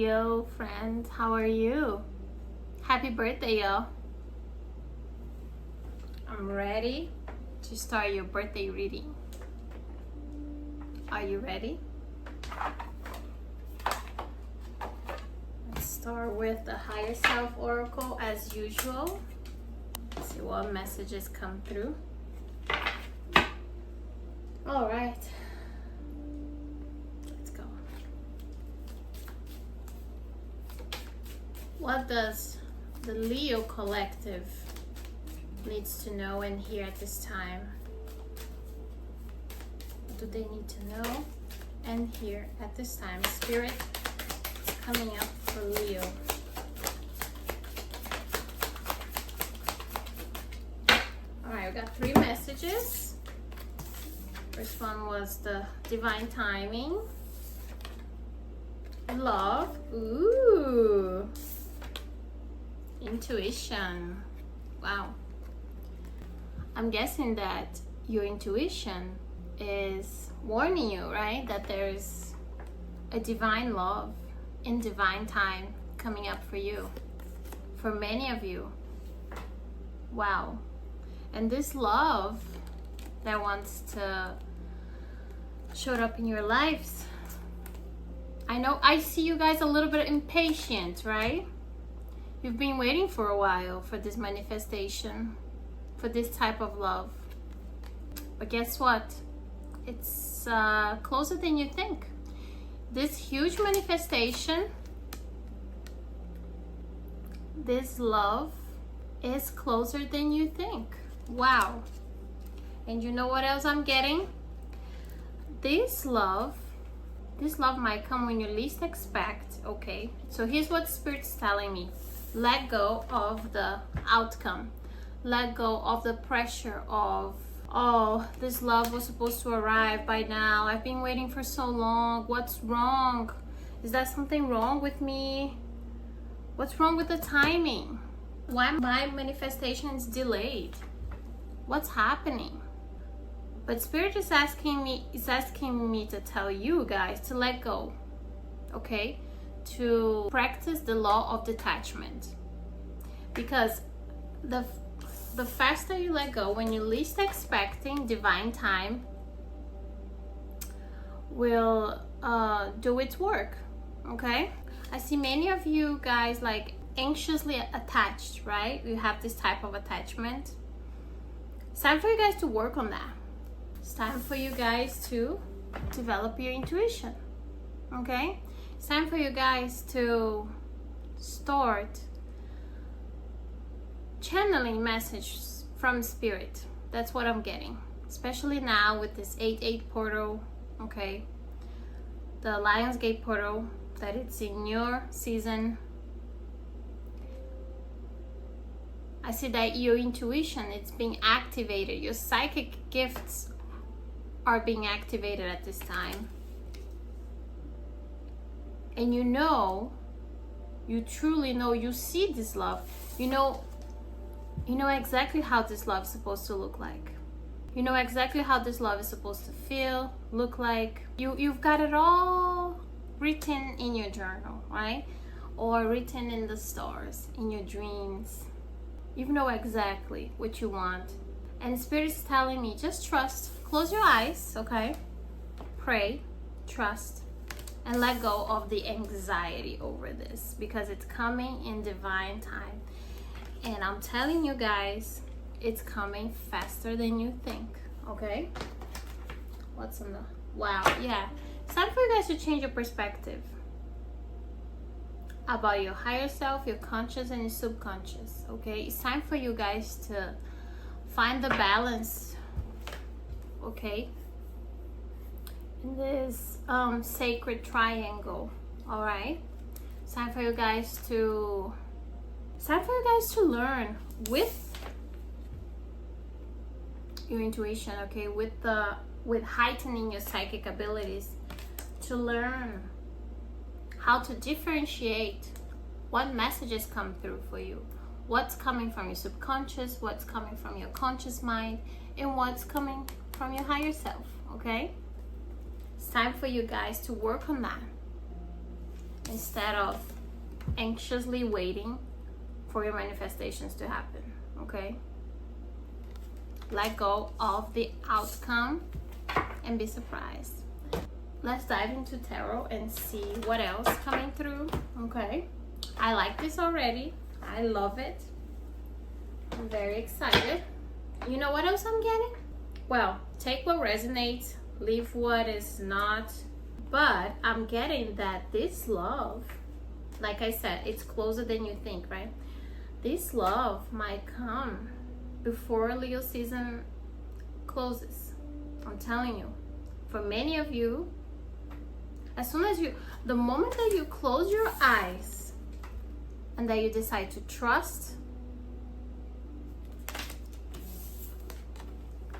Leo friend, how are you? Happy birthday, y'all. I'm ready to start your birthday reading. Are you ready? Let's start with the Higher Self Oracle as usual. See what messages come through. All right. Let's go. What does the Leo collective needs to know and hear at this time? What do they need to know and hear at this time? Spirit is coming up for Leo. Alright, we got 3 messages. First one was the divine timing. Love. Ooh. Intuition. Wow. I'm guessing that your intuition is warning you, right? That there's a divine love in divine time coming up for you. For many of you. Wow. And this love that wants to show up in your lives. I know I see you guys a little bit impatient, right? You've been waiting for a while for this manifestation, for this type of love. But guess what? It's closer than you think. This huge manifestation, this love is closer than you think. Wow. And you know what else I'm getting? This love might come when you least expect, okay? So here's what Spirit's telling me. Let go of the outcome. Let go of the pressure of, oh, this love was supposed to arrive by now. I've been waiting for so long. What's wrong? Is there something wrong with me? What's wrong with the timing? Why my manifestation is delayed? What's happening? But Spirit is asking me to tell you guys to let go, okay? To practice the law of detachment. Because the faster you let go, when you're least expecting, divine time will do its work, okay? I see many of you guys like anxiously attached, right? You have this type of attachment. It's time for you guys to work on that. It's time for you guys to develop your intuition, okay? It's time for you guys to start channeling messages from Spirit. That's what I'm getting, especially now with this 8/8 portal, okay? The Lionsgate portal, that it's in your season. I see that your intuition, it's being activated. Your psychic gifts are being activated at this time. And you know, you truly know, you see this love. You know exactly how this love is supposed to look like. You know exactly how this love is supposed to feel, look like. You've got it all written in your journal, right? Or written in the stars, in your dreams. You know exactly what you want. And Spirit is telling me, just trust. Close your eyes, okay? Pray, trust, and let go of the anxiety over this, because it's coming in divine time. And I'm telling you guys, it's coming faster than you think, okay? What's on the... Wow, yeah. It's time for you guys to change your perspective about your higher self, your conscious and your subconscious, okay? It's time for you guys to find the balance, okay, in this sacred triangle. All right, it's time for you guys to learn with your intuition, okay, with heightening your psychic abilities, to learn how to differentiate what messages come through for you, what's coming from your subconscious, what's coming from your conscious mind, and what's coming from your higher self, okay? It's time for you guys to work on that. instead of anxiously waiting for your manifestations to happen. Okay, let go of the outcome and be surprised. Let's dive into tarot and see what else coming through. Okay, I like this already. I love it. I'm very excited. You know what else I'm getting? Well, take what resonates, leave what is not. But I'm getting that this love, like I said, it's closer than you think, right? This love might come before Leo season closes. I'm telling you. For many of you, as soon as the moment that you close your eyes and that you decide to trust,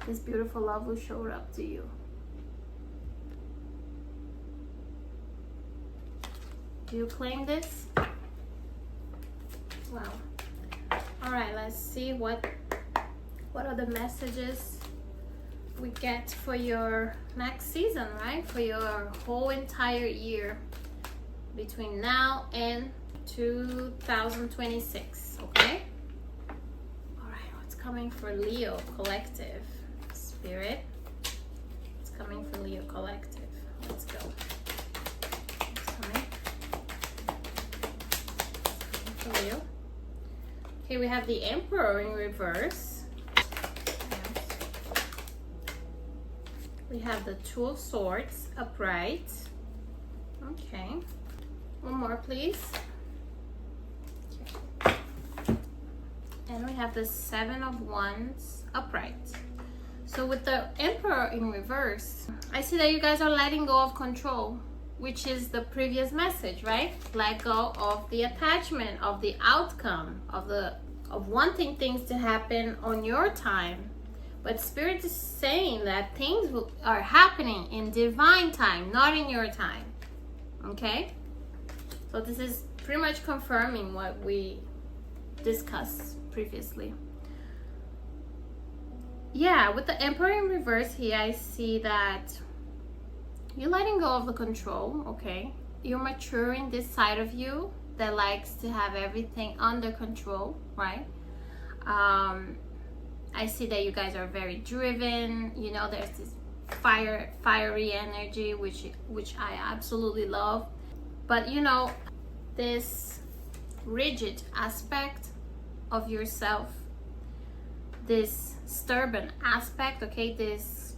this beautiful love will show up to you. Do you claim this? Wow. All right, let's see what are the messages we get for your next season, right? For your whole entire year between now and 2026, okay? All right, what's coming for Leo Collective? Spirit, it's coming for Leo Collective. Let's go. It's coming for Leo. Okay, we have the Emperor in reverse. We have the Two of Swords upright. Okay. One more, please. Okay. And we have the Seven of Wands upright. So with the Emperor in reverse, I see that you guys are letting go of control, which is the previous message, right? Let go of the attachment, of the outcome, of wanting things to happen on your time. But Spirit is saying that things are happening in divine time, not in your time. Okay? So this is pretty much confirming what we discussed previously. Yeah, with the Emperor in reverse here, I see that you're letting go of the control, okay? You're maturing this side of you that likes to have everything under control, right? I see that you guys are very driven. You know, there's this fiery energy, which I absolutely love. But you know, this rigid aspect of yourself, this stubborn aspect, okay, this,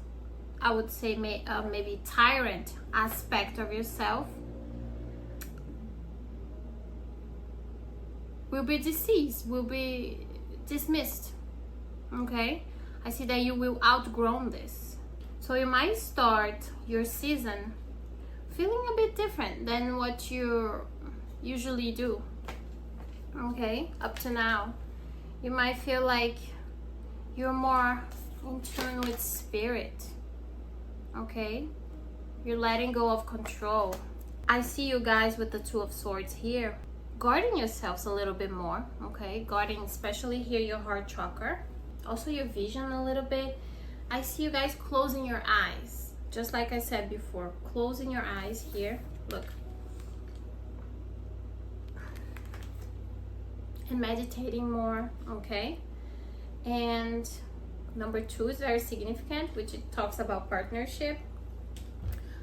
I would say, maybe tyrant aspect of yourself will be deceased, will be dismissed. Okay, I see that you will outgrow this. So you might start your season feeling a bit different than what you usually do. Okay, up to now, you might feel like you're more in tune with spirit. Okay, you're letting go of control. I see you guys with the Two of Swords here, guarding yourselves a little bit more. Okay, guarding especially here your heart chakra. Also your vision a little bit. I see you guys closing your eyes. Just like I said before, closing your eyes here. Look. And meditating more, okay? And number 2 is very significant, which it talks about partnership.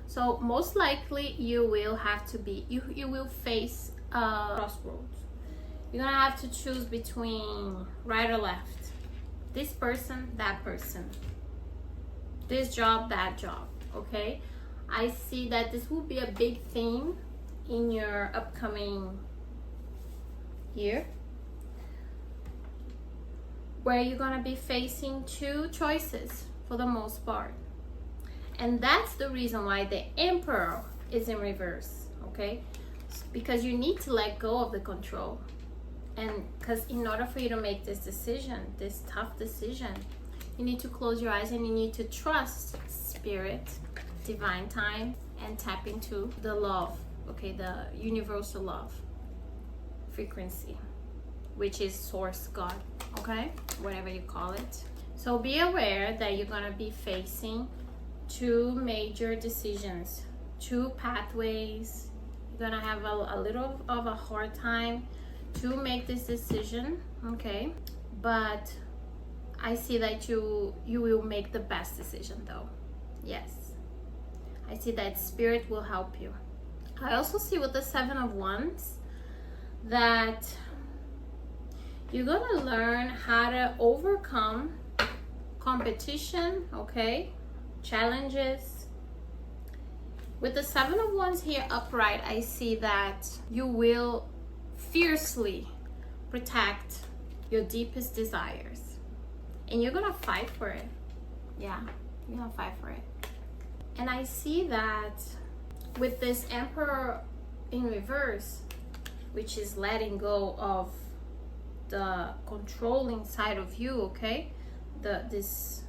So most likely you will have to be, you will face a crossroads. You're gonna have to choose between right or left. This person, that person. This job, that job, okay? I see that this will be a big theme in your upcoming year, where you're gonna be facing 2 choices for the most part. And that's the reason why the Emperor is in reverse, okay? Because you need to let go of the control. And because in order for you to make this decision, this tough decision, you need to close your eyes and you need to trust spirit, divine time, and tap into the love, okay, the universal love frequency, which is source, God, okay, whatever you call it. So be aware that you're gonna be facing 2 major decisions, 2 pathways You're gonna have a little of a hard time to make this decision, okay? But I see that you will make the best decision though. Yes, I see that Spirit will help you. I also see with the Seven of Wands that you're gonna learn how to overcome competition, okay? Challenges. With the Seven of Wands here upright, I see that you will fiercely protect your deepest desires. And you're gonna fight for it. Yeah, you're gonna fight for it. And I see that with this Emperor in reverse, which is letting go of the controlling side of you, okay? This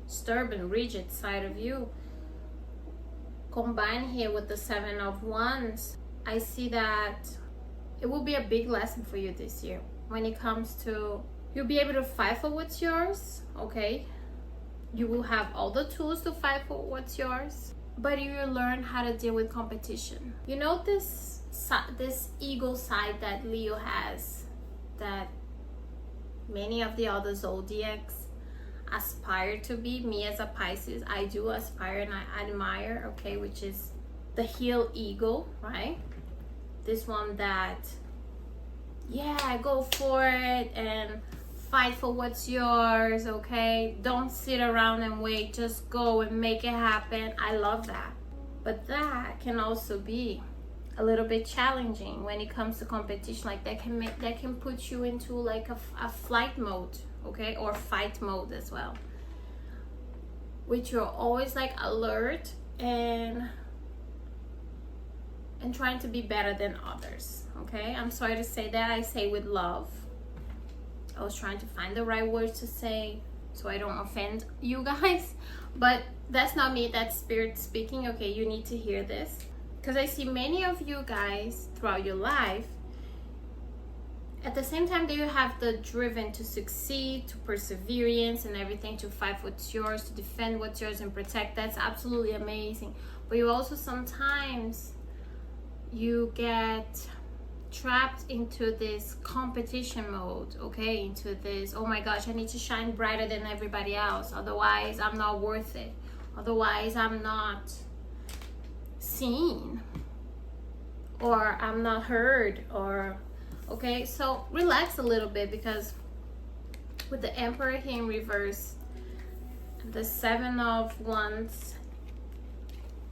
stubborn, rigid side of you, combined here with the Seven of Wands, I see that it will be a big lesson for you this year when it comes to, you'll be able to fight for what's yours, okay? You will have all the tools to fight for what's yours, but you will learn how to deal with competition. You know this ego side that Leo has, that many of the other zodiacs aspire to be. Me as a Pisces, I do aspire and I admire, okay, which is the heel ego, right? This one that, yeah, go for it and fight for what's yours, okay? Don't sit around and wait, just go and make it happen. I love that. But that can also be a little bit challenging when it comes to competition. Like that can put you into like a flight mode, okay, or fight mode as well, which you're always like alert and trying to be better than others, okay? I'm sorry to say that. I say with love. I was trying to find the right words to say so I don't offend you guys, but that's not me, that's Spirit speaking, okay? You need to hear this. Because I see many of you guys throughout your life, at the same time that you have the driven to succeed, to perseverance and everything, to fight for what's yours, to defend what's yours and protect, that's absolutely amazing. But you also sometimes, you get trapped into this competition mode, okay? Into this, oh my gosh, I need to shine brighter than everybody else. Otherwise, I'm not worth it. Otherwise, I'm not seen, or I'm not heard, or okay. So relax a little bit, because with the Emperor here in reverse, the Seven of Wands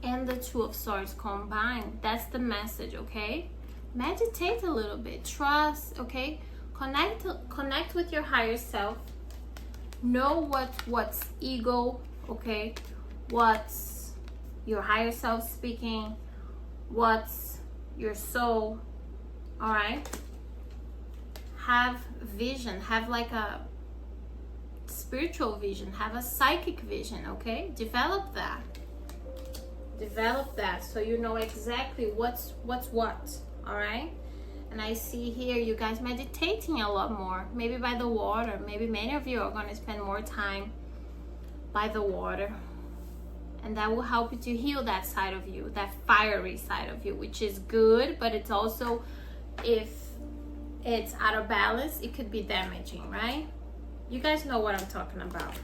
and the Two of Swords combined, that's the message, okay? Meditate a little bit, trust, okay? Connect with your higher self. Know what's ego, okay? What's your higher self speaking, what's your soul, all right? Have vision, have like a spiritual vision, have a psychic vision, okay? Develop that so you know exactly what's what, all right? And I see here you guys meditating a lot more, maybe by the water. Maybe many of you are going to spend more time by the water, and that will help you to heal that side of you, that fiery side of you, which is good, but it's also, if it's out of balance, it could be damaging, right? You guys know what I'm talking about.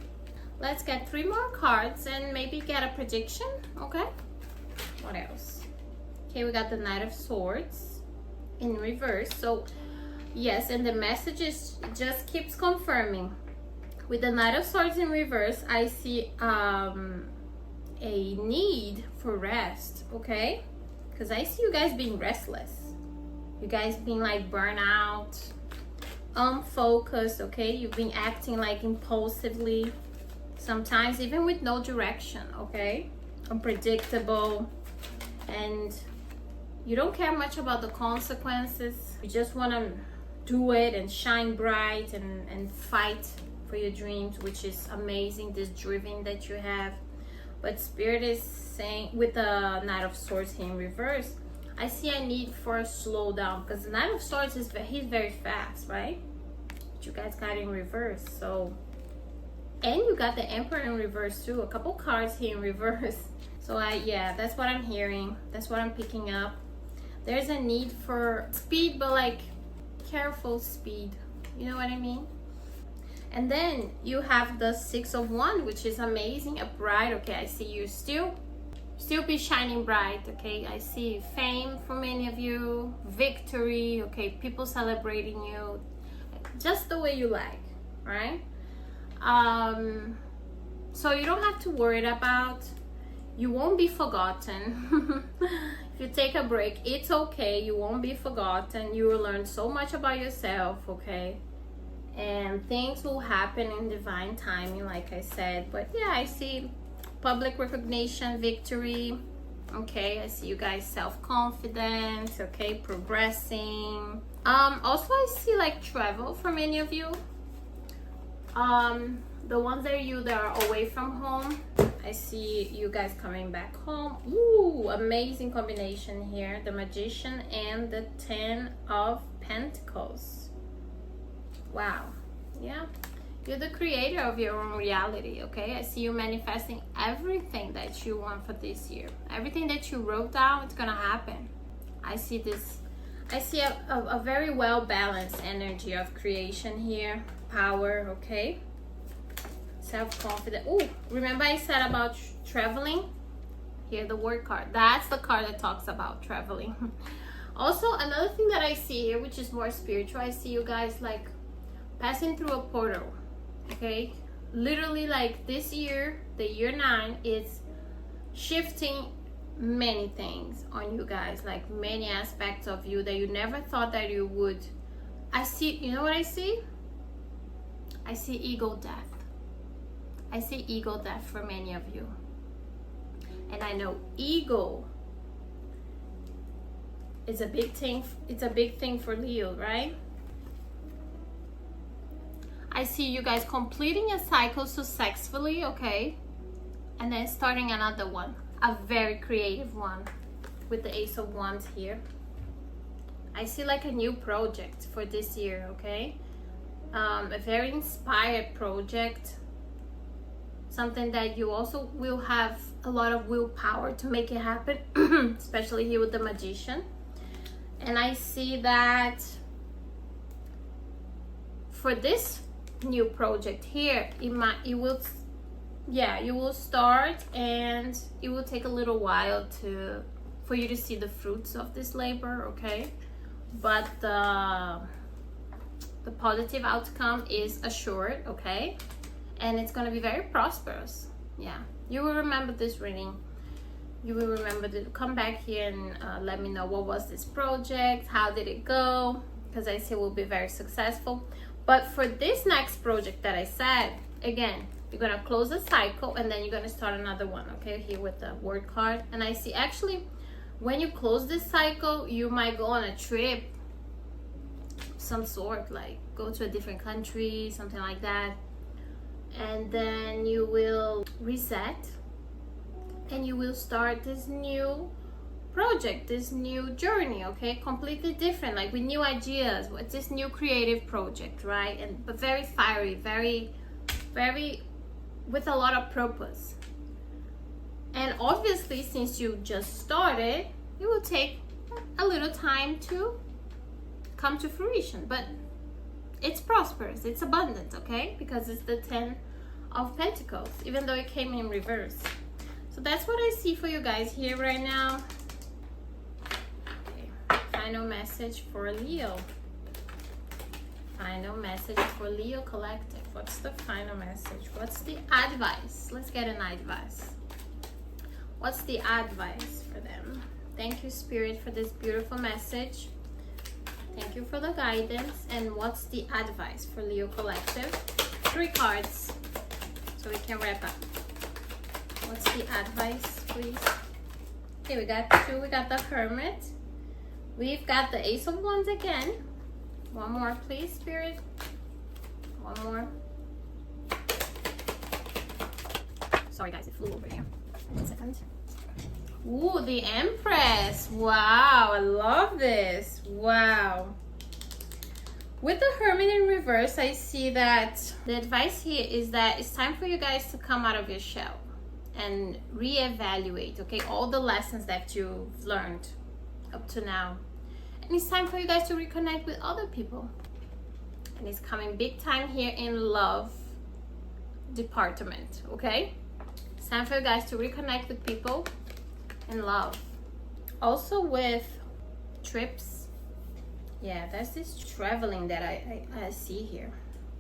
Let's get 3 more cards and maybe get a prediction, okay? What else? Okay, we got the Knight of Swords in reverse. So yes, and the message just keeps confirming. With the Knight of Swords in reverse, I see a need for rest, okay? Because I see you guys being restless. You guys being like burnout, unfocused, okay? You've been acting like impulsively, sometimes even with no direction, okay? Unpredictable, and you don't care much about the consequences. You just want to do it and shine bright and fight for your dreams, which is amazing, this driven that you have. But Spirit is saying, with the Knight of Swords here in reverse, I see a need for a slowdown, because the Knight of Swords he's very fast, right? But you guys got in reverse, so, and you got the Emperor in reverse too. A couple cards here in reverse. So yeah, that's what I'm hearing. That's what I'm picking up. There's a need for speed, but like careful speed. You know what I mean? And then you have the Six of Wands, which is amazing, a bride. Okay, I see you still be shining bright. Okay, I see fame for many of you, victory. Okay, people celebrating you just the way you like, right? So you don't have to worry about, you won't be forgotten. If you take a break, it's okay. You won't be forgotten. You will learn so much about yourself, okay? And things will happen in divine timing, like I said. But yeah, I see public recognition, victory. Okay, I see you guys self-confident, okay, progressing. Also I see like travel for many of you. The ones that are away from home, I see you guys coming back home. Ooh, amazing combination here, the Magician and the Ten of Pentacles. Wow, yeah, you're the creator of your own reality. Okay, I see you manifesting everything that you want for this year. Everything that you wrote down, it's gonna happen. I see this, I see a very well balanced energy of creation here, power. Okay, self-confident. Oh, remember I said about traveling? Here, the word card. That's the card that talks about traveling. Also, another thing that I see here, which is more spiritual, I see you guys like passing through a portal. Okay, literally, like this year, the year 9 is shifting many things on you guys, like many aspects of you that you never thought that you would. I see, you know what I see? I see ego death. I see ego death for many of you. And I know ego is a big thing. It's a big thing for Leo, right? I see you guys completing a cycle successfully, okay? And then starting another one, a very creative one with the Ace of Wands here. I see like a new project for this year, okay? A very inspired project. Something that you also will have a lot of willpower to make it happen, especially here with the Magician. And I see that for this new project here, you will start, and it will take a little while for you to see the fruits of this labor, okay? But the positive outcome is assured, okay? And it's going to be very prosperous. Yeah, you will remember this reading. You will remember to come back here and let me know what was this project, how did it go, because I see it will be very successful. But for this next project that I said, again, you're going to close a cycle and then you're going to start another one, okay? Here with the word card. And I see actually when you close this cycle, you might go on a trip, some sort, like go to a different country, something like that. And then you will reset and you will start this new project, this new journey, okay? Completely different, like with new ideas, with this new creative project, right? And but very fiery, very with a lot of purpose. And obviously, since you just started, it will take a little time to come to fruition, but it's prosperous, it's abundant, okay? Because it's the 10 of Pentacles, even though it came in reverse. So that's what I see for you guys here right now. Okay, final message for Leo. Final message for Leo Collective. What's the final message? What's the advice? Let's get an advice. What's the advice for them? Thank you, Spirit, for this beautiful message. Thank you for the guidance. And what's the advice for Leo Collective? 3 cards so we can wrap up. What's the advice, please? Okay, we got 2. We got the Hermit. We've got the Ace of Wands again. One more, please, Spirit. One more. Sorry, guys, it flew over here. 1 second. Ooh, the Empress. Wow, I love this. Wow. With the Hermit in reverse, I see that the advice here is that it's time for you guys to come out of your shell and reevaluate, okay, all the lessons that you've learned up to now. And it's time for you guys to reconnect with other people. And it's coming big time here in love department, okay? It's time for you guys to reconnect with people in love. Also with trips. Yeah, that's this traveling that I see here.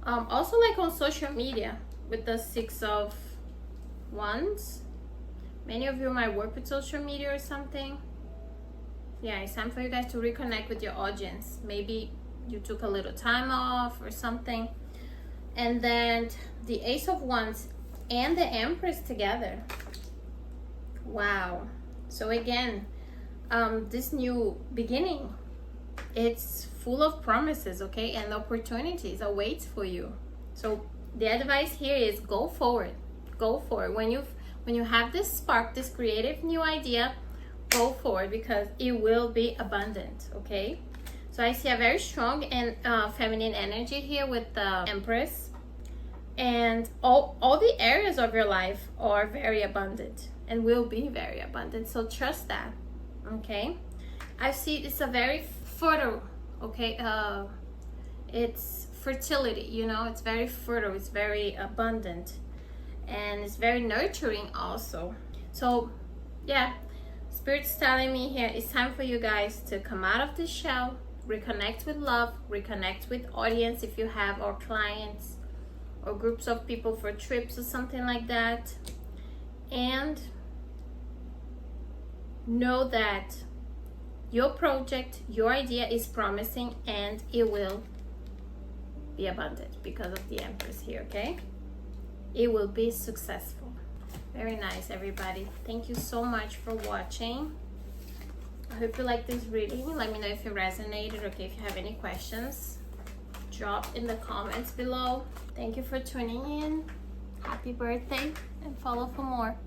Also like on social media with the 6 of Wands. Many of you might work with social media or something. Yeah, it's time for you guys to reconnect with your audience. Maybe you took a little time off or something. And then the Ace of Wands and the Empress together. Wow. So again, this new beginning, it's full of promises, okay, and opportunities awaits for you. So the advice here is go forward. Go forward. When you have this spark, this creative new idea, go forward because it will be abundant, okay? So I see a very strong and feminine energy here with the Empress. And all the areas of your life are very abundant and will be very abundant. So trust that, okay? I see it's a very fertile, okay? It's fertility, you know? It's very fertile. It's very abundant. And it's very nurturing also. So, yeah. Spirit's telling me here it's time for you guys to come out of the shell, reconnect with love, reconnect with audience if you have, or clients or groups of people for trips or something like that, and know that your project, your idea is promising and it will be abundant because of the Empress here, okay? It will be successful. Very nice, everybody. Thank you so much for watching. I hope you like this reading. Let me know if it resonated, okay? If you have any questions, drop in the comments below. Thank you for tuning in. Happy birthday, and follow for more.